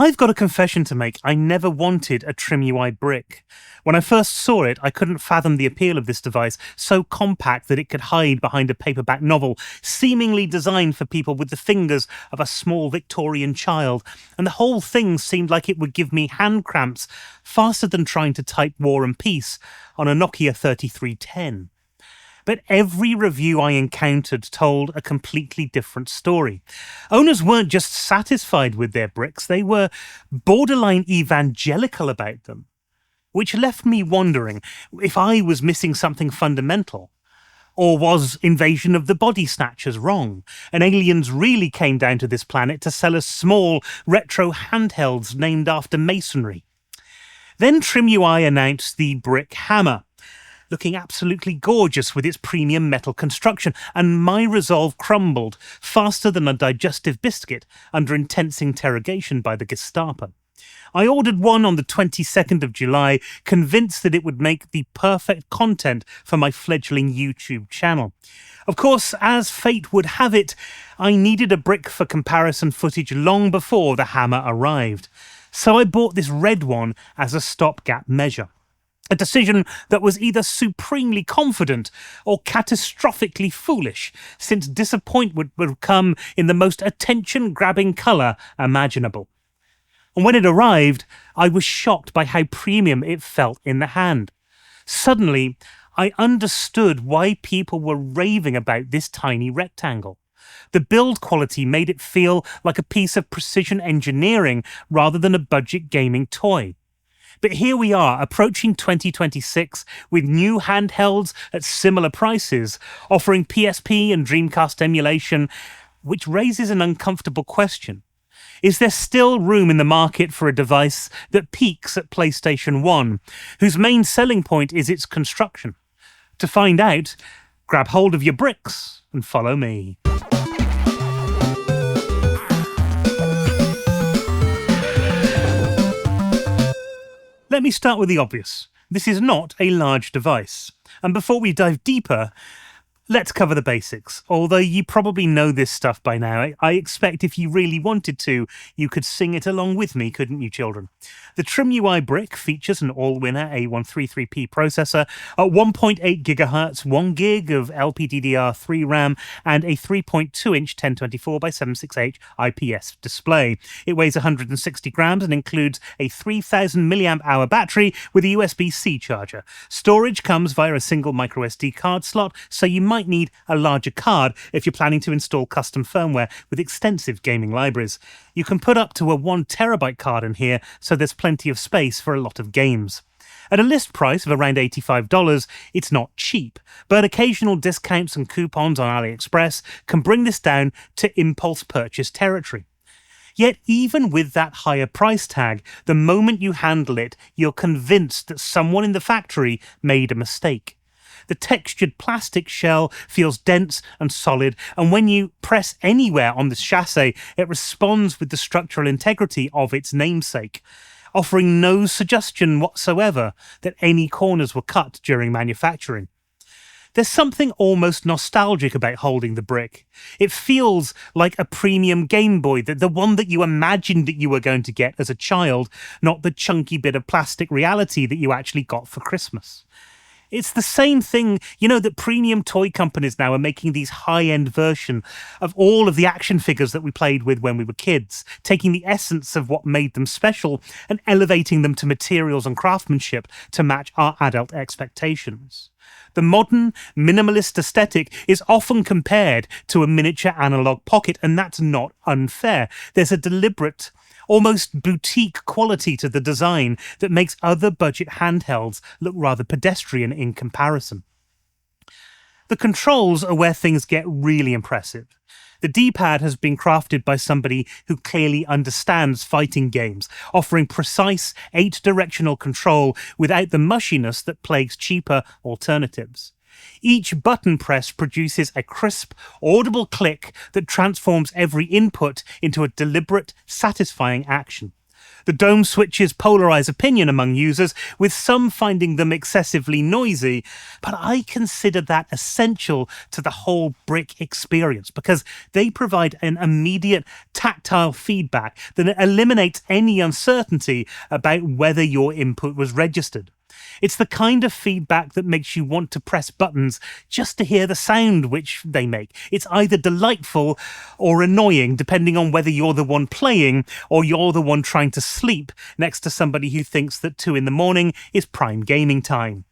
I've got a confession to make. I never wanted a TrimUI Brick. When I first saw it, I couldn't fathom the appeal of this device, so compact that it could hide behind a paperback novel, seemingly designed for people with the fingers of a small Victorian child, and the whole thing seemed like it would give me hand cramps faster than trying to type War and Peace on a Nokia 3310. But every review I encountered told a completely different story. Owners weren't just satisfied with their bricks, they were borderline evangelical about them, which left me wondering if I was missing something fundamental. Or was Invasion of the Body Snatchers wrong, and aliens really came down to this planet to sell us small, retro handhelds named after masonry? Then TrimUI announced the Brick Hammer, looking absolutely gorgeous with its premium metal construction, and my resolve crumbled faster than a digestive biscuit under intense interrogation by the Gestapo. I ordered one on the 22nd of July, convinced that it would make the perfect content for my fledgling YouTube channel. Of course, as fate would have it, I needed a brick for comparison footage long before the Hammer arrived. So I bought this red one as a stopgap measure. A decision that was either supremely confident or catastrophically foolish, since disappointment would come in the most attention-grabbing colour imaginable. And when it arrived, I was shocked by how premium it felt in the hand. Suddenly, I understood why people were raving about this tiny rectangle. The build quality made it feel like a piece of precision engineering rather than a budget gaming toy. But here we are, approaching 2026, with new handhelds at similar prices, offering PSP and Dreamcast emulation, which raises an uncomfortable question. Is there still room in the market for a device that peaks at PlayStation 1, whose main selling point is its construction? To find out, grab hold of your bricks and follow me. Let me start with the obvious. This is not a large device. And before we dive deeper, let's cover the basics. Although you probably know this stuff by now, I expect if you really wanted to, you could sing it along with me, couldn't you, children? The TrimUI Brick features an all-winner A133P processor at 1.8 GHz, 1 gig of LPDDR3 RAM, and a 3.2-inch 1024x768 IPS display. It weighs 160 grams and includes a 3,000 mAh battery with a USB-C charger. Storage comes via a single microSD card slot, so you might need a larger card if you're planning to install custom firmware with extensive gaming libraries. You can put up to a 1 terabyte card in here, so there's plenty of space for a lot of games. At a list price of around $85, it's not cheap, but occasional discounts and coupons on AliExpress can bring this down to impulse purchase territory. Yet even with that higher price tag, the moment you handle it, you're convinced that someone in the factory made a mistake. The textured plastic shell feels dense and solid, and when you press anywhere on the chassis, it responds with the structural integrity of its namesake, offering no suggestion whatsoever that any corners were cut during manufacturing. There's something almost nostalgic about holding the brick. It feels like a premium Game Boy, the one that you imagined that you were going to get as a child, not the chunky bit of plastic reality that you actually got for Christmas. It's the same thing, that premium toy companies now are making these high-end versions of all of the action figures that we played with when we were kids, taking the essence of what made them special and elevating them to materials and craftsmanship to match our adult expectations. The modern, minimalist aesthetic is often compared to a miniature analog pocket, and that's not unfair. There's a deliberate, almost boutique quality to the design that makes other budget handhelds look rather pedestrian in comparison. The controls are where things get really impressive. The D-pad has been crafted by somebody who clearly understands fighting games, offering precise 8-directional control without the mushiness that plagues cheaper alternatives. Each button press produces a crisp, audible click that transforms every input into a deliberate, satisfying action. The dome switches polarize opinion among users, with some finding them excessively noisy, but I consider that essential to the whole Brick experience because they provide an immediate tactile feedback that eliminates any uncertainty about whether your input was registered. It's the kind of feedback that makes you want to press buttons just to hear the sound which they make. It's either delightful or annoying, depending on whether you're the one playing or you're the one trying to sleep next to somebody who thinks that 2 a.m. is prime gaming time.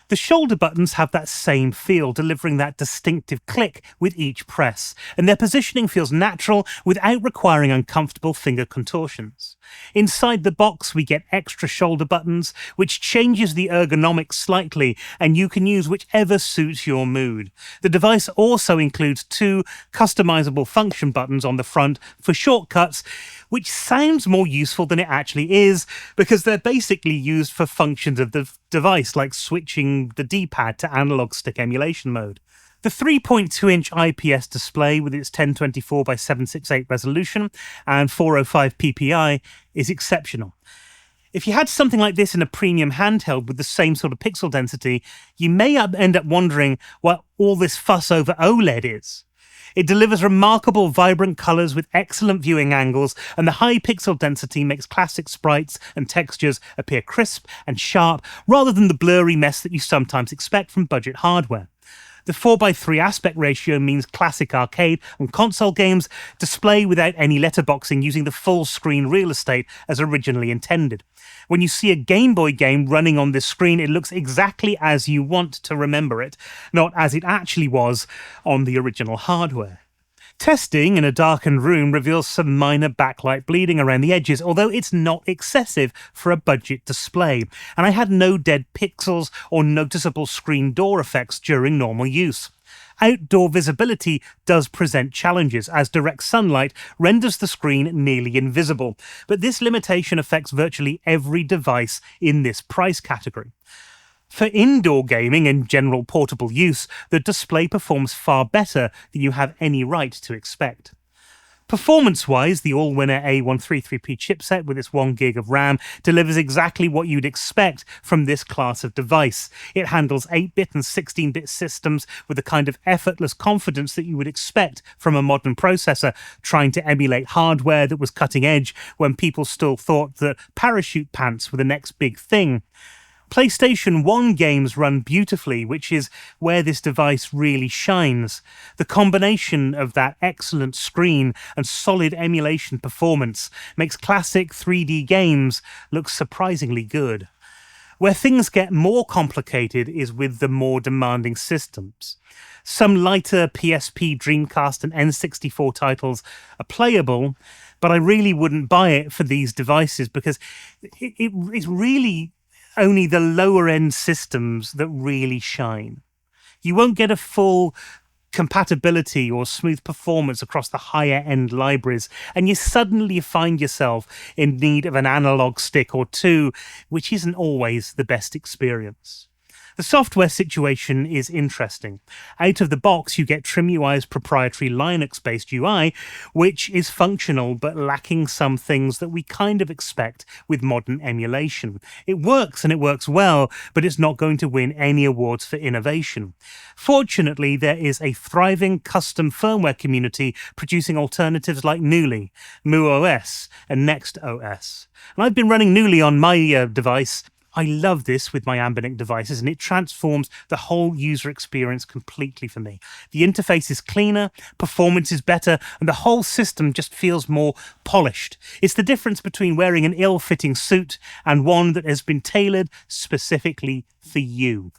The shoulder buttons have that same feel, delivering that distinctive click with each press, and their positioning feels natural without requiring uncomfortable finger contortions. Inside the box, we get extra shoulder buttons, which changes the ergonomics slightly, and you can use whichever suits your mood. The device also includes 2 customizable function buttons on the front for shortcuts, which sounds more useful than it actually is, because they're basically used for functions of the device, like switching the D-pad to analog stick emulation mode. The 3.2-inch IPS display with its 1024 by 768 resolution and 405 ppi is exceptional. If you had something like this in a premium handheld with the same sort of pixel density, you may end up wondering what all this fuss over OLED is. It delivers remarkable vibrant colours with excellent viewing angles, and the high pixel density makes classic sprites and textures appear crisp and sharp rather than the blurry mess that you sometimes expect from budget hardware. The 4:3 aspect ratio means classic arcade and console games display without any letterboxing, using the full screen real estate as originally intended. When you see a Game Boy game running on this screen, it looks exactly as you want to remember it, not as it actually was on the original hardware. Testing in a darkened room reveals some minor backlight bleeding around the edges, although it's not excessive for a budget display, and I had no dead pixels or noticeable screen door effects during normal use. Outdoor visibility does present challenges, as direct sunlight renders the screen nearly invisible, but this limitation affects virtually every device in this price category. For indoor gaming and general portable use, the display performs far better than you have any right to expect. Performance-wise, the all-winner A133P chipset with its 1 gig of RAM delivers exactly what you'd expect from this class of device. It handles 8-bit and 16-bit systems with the kind of effortless confidence that you would expect from a modern processor trying to emulate hardware that was cutting edge when people still thought that parachute pants were the next big thing. PlayStation 1 games run beautifully, which is where this device really shines. The combination of that excellent screen and solid emulation performance makes classic 3D games look surprisingly good. Where things get more complicated is with the more demanding systems. Some lighter PSP, Dreamcast and N64 titles are playable, but I really wouldn't buy it for these devices because it's really only the lower-end systems that really shine. You won't get a full compatibility or smooth performance across the higher-end libraries, and you suddenly find yourself in need of an analog stick or two, which isn't always the best experience. The software situation is interesting. Out of the box, you get TrimUI's proprietary Linux-based UI, which is functional but lacking some things that we kind of expect with modern emulation. It works and it works well, but it's not going to win any awards for innovation. Fortunately, there is a thriving custom firmware community producing alternatives like Newly, MuOS, and NextOS. And I've been running Newly on my device. I love this with my Ambinic devices, and it transforms the whole user experience completely for me. The interface is cleaner, performance is better, and the whole system just feels more polished. It's the difference between wearing an ill-fitting suit and one that has been tailored specifically for you.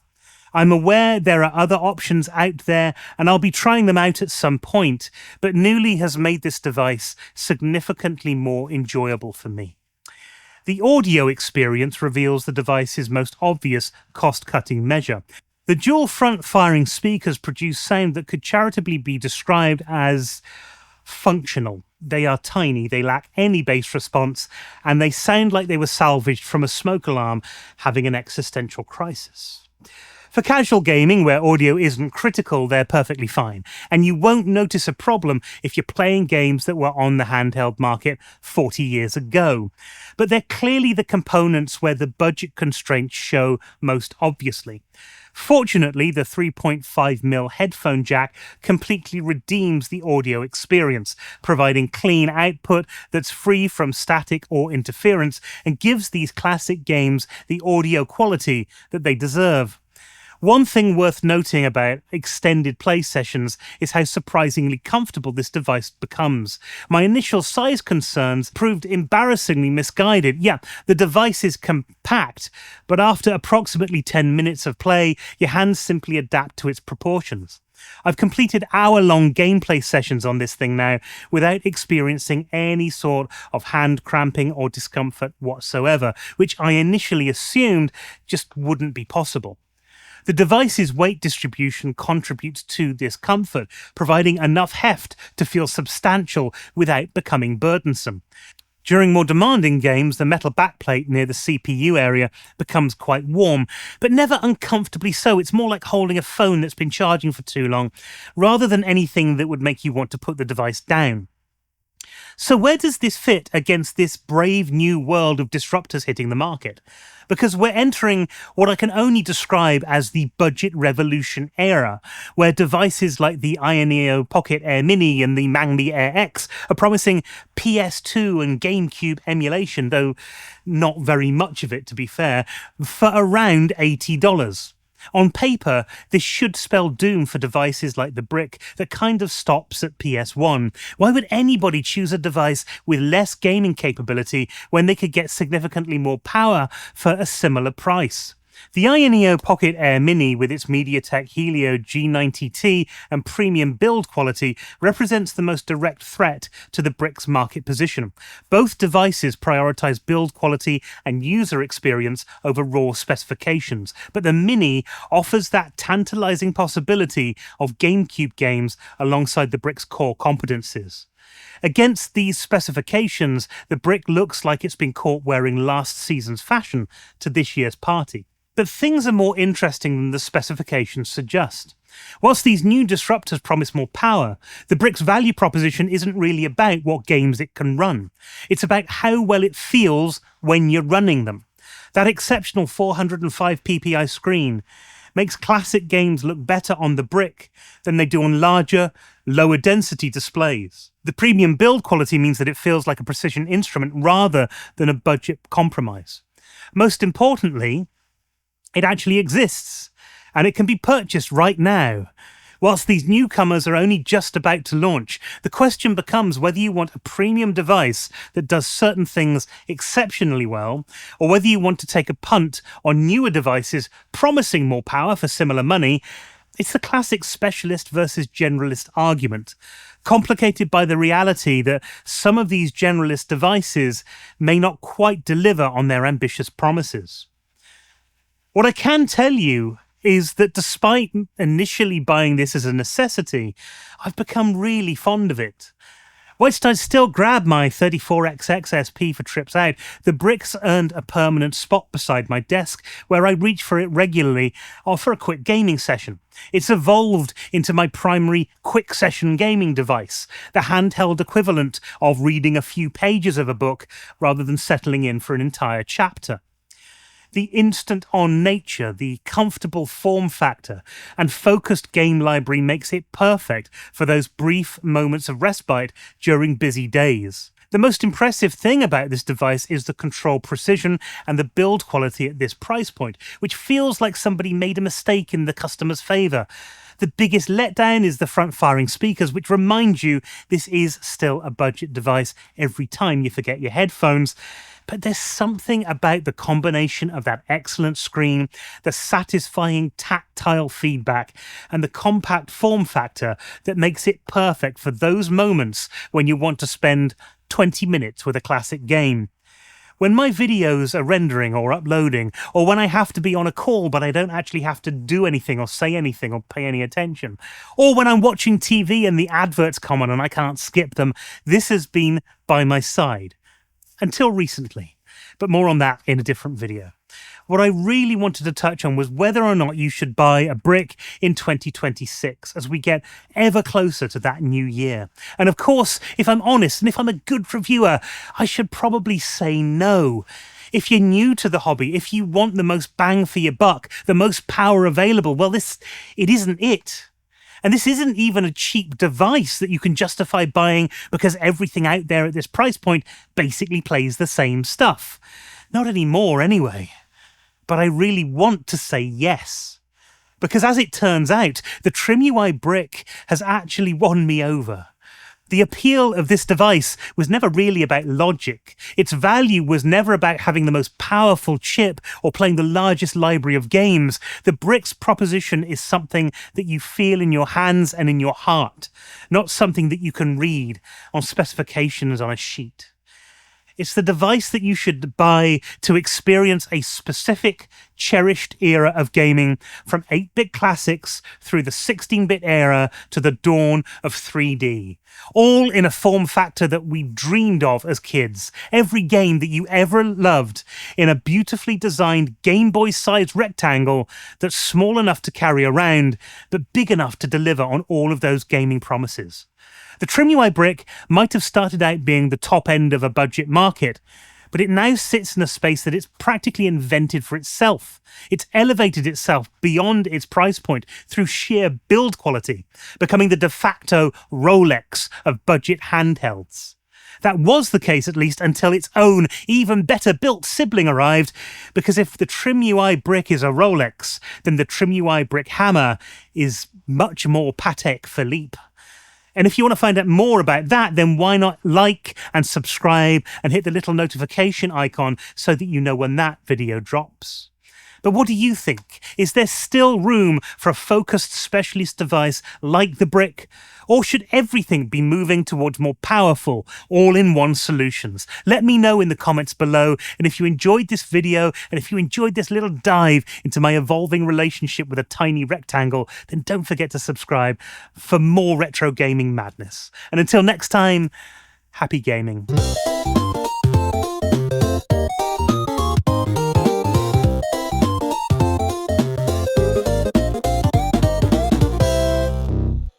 I'm aware there are other options out there, and I'll be trying them out at some point, but Newly has made this device significantly more enjoyable for me. The audio experience reveals the device's most obvious cost-cutting measure. The dual front-firing speakers produce sound that could charitably be described as functional. They are tiny, they lack any bass response, and they sound like they were salvaged from a smoke alarm having an existential crisis. For casual gaming, where audio isn't critical, they're perfectly fine, and you won't notice a problem if you're playing games that were on the handheld market 40 years ago. But they're clearly the components where the budget constraints show most obviously. Fortunately, the 3.5mm headphone jack completely redeems the audio experience, providing clean output that's free from static or interference and gives these classic games the audio quality that they deserve. One thing worth noting about extended play sessions is how surprisingly comfortable this device becomes. My initial size concerns proved embarrassingly misguided. Yeah, the device is compact, but after approximately 10 minutes of play, your hands simply adapt to its proportions. I've completed hour-long gameplay sessions on this thing now without experiencing any sort of hand cramping or discomfort whatsoever, which I initially assumed just wouldn't be possible. The device's weight distribution contributes to this comfort, providing enough heft to feel substantial without becoming burdensome. During more demanding games, the metal backplate near the CPU area becomes quite warm, but never uncomfortably so. It's more like holding a phone that's been charging for too long, rather than anything that would make you want to put the device down. So where does this fit against this brave new world of disruptors hitting the market? Because we're entering what I can only describe as the budget revolution era, where devices like the Neo Pocket Air Mini and the Manly Air X are promising PS2 and GameCube emulation, though not very much of it to be fair, for around $80. On paper, this should spell doom for devices like the Brick that kind of stops at PS1. Why would anybody choose a device with less gaming capability when they could get significantly more power for a similar price? The Neo Pocket Air Mini, with its MediaTek Helio G90T and premium build quality, represents the most direct threat to the Brick's market position. Both devices prioritize build quality and user experience over raw specifications, but the Mini offers that tantalizing possibility of GameCube games alongside the Brick's core competencies. Against these specifications, the Brick looks like it's been caught wearing last season's fashion to this year's party. But things are more interesting than the specifications suggest. Whilst these new disruptors promise more power, the Brick's value proposition isn't really about what games it can run. It's about how well it feels when you're running them. That exceptional 405 ppi screen makes classic games look better on the Brick than they do on larger, lower density displays. The premium build quality means that it feels like a precision instrument rather than a budget compromise. Most importantly, it actually exists, and it can be purchased right now. Whilst these newcomers are only just about to launch, the question becomes whether you want a premium device that does certain things exceptionally well, or whether you want to take a punt on newer devices promising more power for similar money. It's the classic specialist versus generalist argument, complicated by the reality that some of these generalist devices may not quite deliver on their ambitious promises. What I can tell you is that despite initially buying this as a necessity, I've become really fond of it. Whilst I'd still grab my 34XX SP for trips out, the Brick's earned a permanent spot beside my desk where I reach for it regularly or for a quick gaming session. It's evolved into my primary quick session gaming device, the handheld equivalent of reading a few pages of a book rather than settling in for an entire chapter. The instant-on nature, the comfortable form factor, and focused game library makes it perfect for those brief moments of respite during busy days. The most impressive thing about this device is the control precision and the build quality at this price point, which feels like somebody made a mistake in the customer's favour. The biggest letdown is the front-firing speakers, which remind you this is still a budget device every time you forget your headphones. But there's something about the combination of that excellent screen, the satisfying tactile feedback, and the compact form factor that makes it perfect for those moments when you want to spend 20 minutes with a classic game. When my videos are rendering or uploading, or when I have to be on a call but I don't actually have to do anything or say anything or pay any attention, or when I'm watching TV and the adverts come on and I can't skip them, this has been by my side. Until recently, but more on that in a different video. What I really wanted to touch on was whether or not you should buy a brick in 2026 as we get ever closer to that new year. And of course, if I'm honest and if I'm a good reviewer, I should probably say no. If you're new to the hobby, if you want the most bang for your buck, the most power available, well, it isn't it. And this isn't even a cheap device that you can justify buying because everything out there at this price point basically plays the same stuff. Not anymore, anyway. But I really want to say yes. Because as it turns out, the TrimUI Brick has actually won me over. The appeal of this device was never really about logic. Its value was never about having the most powerful chip or playing the largest library of games. The Brick's proposition is something that you feel in your hands and in your heart, not something that you can read on specifications on a sheet. It's the device that you should buy to experience a specific, cherished era of gaming, from 8-bit classics through the 16-bit era to the dawn of 3D. All in a form factor that we dreamed of as kids. Every game that you ever loved in a beautifully designed Game Boy-sized rectangle that's small enough to carry around, but big enough to deliver on all of those gaming promises. The TrimUI Brick might have started out being the top end of a budget market, but it now sits in a space that it's practically invented for itself. It's elevated itself beyond its price point through sheer build quality, becoming the de facto Rolex of budget handhelds. That was the case, at least, until its own, even better built sibling arrived, because if the TrimUI Brick is a Rolex, then the TrimUI Brick Hammer is much more Patek Philippe. And if you want to find out more about that, then why not like and subscribe and hit the little notification icon so that you know when that video drops. But what do you think? Is there still room for a focused specialist device like the Brick? Or should everything be moving towards more powerful, all-in-one solutions? Let me know in the comments below. And if you enjoyed this video, and if you enjoyed this little dive into my evolving relationship with a tiny rectangle, then don't forget to subscribe for more retro gaming madness. And until next time, happy gaming.